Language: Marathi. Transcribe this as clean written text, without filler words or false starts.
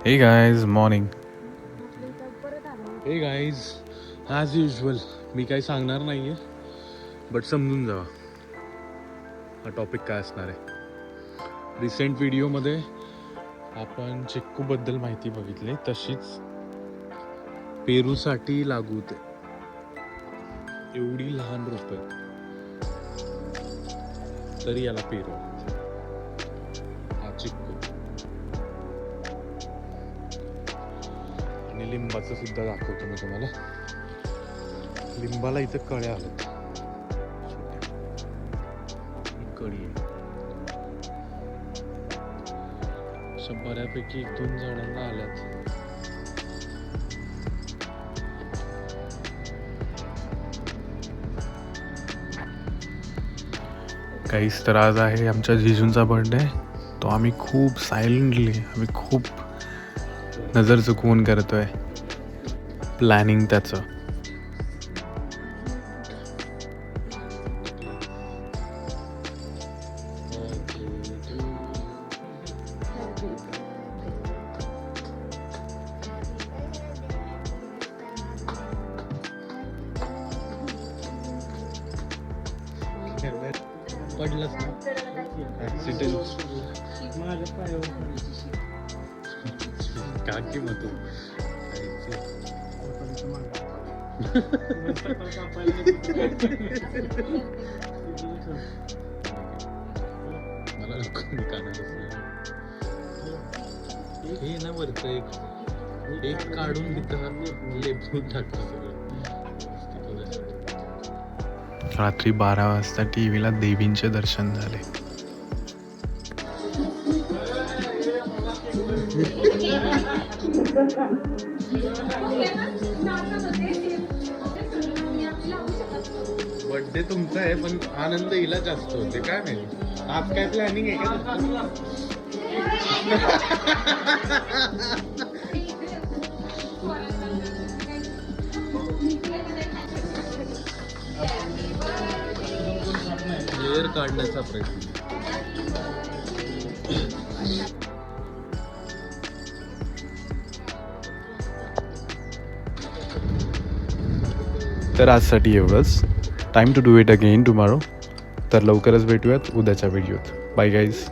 Hey guys morning. हे गाईज, ॲज युजल मी काही सांगणार नाही आहे, बट समजून जावा हा टॉपिक काय असणार आहे. रिसेंट व्हिडिओमध्ये आपण चिक्कूबद्दल माहिती बघितली, तशीच पेरूसाठी लागू होते. एवढी लहान रोपं तरी याला पेरू म्हणतात. हा चिक्कू. आणि लिंबाचं सुद्धा दाखवतो मी तुम्हाला. लिंबाला इथं कळ्या आल्यात, ही कळी आहे. अशा बऱ्यापैकी 1-2 झाडांना आल्यात. काहीच तर आज आहे आमच्या जिजूंचा बर्थडे. तो आम्ही खूप सायलेंटली खूप नजर चुकवून करतोय प्लॅनिंग त्याचं. पडलंच ना ऍक्सिडेंट. काकी मग तू मला नको, मी कानारच नाही. हे ना वरचं एक काढून तिथं लेपून टाकतो सगळं. रात्री 12 वाजता टीव्हीला देवींचे दर्शन झाले. बर्थडे तुमचा आहे, पण आनंद हिला जास्त होते. काय माहिती आज काय प्लॅनिंग आहे का? लेअर काढण्याचा प्रयत्न. तर आजसाठी एवढंच. Time to do it again tomorrow. तर लवकरच भेटूयात उद्याच्या व्हिडिओत. Bye guys.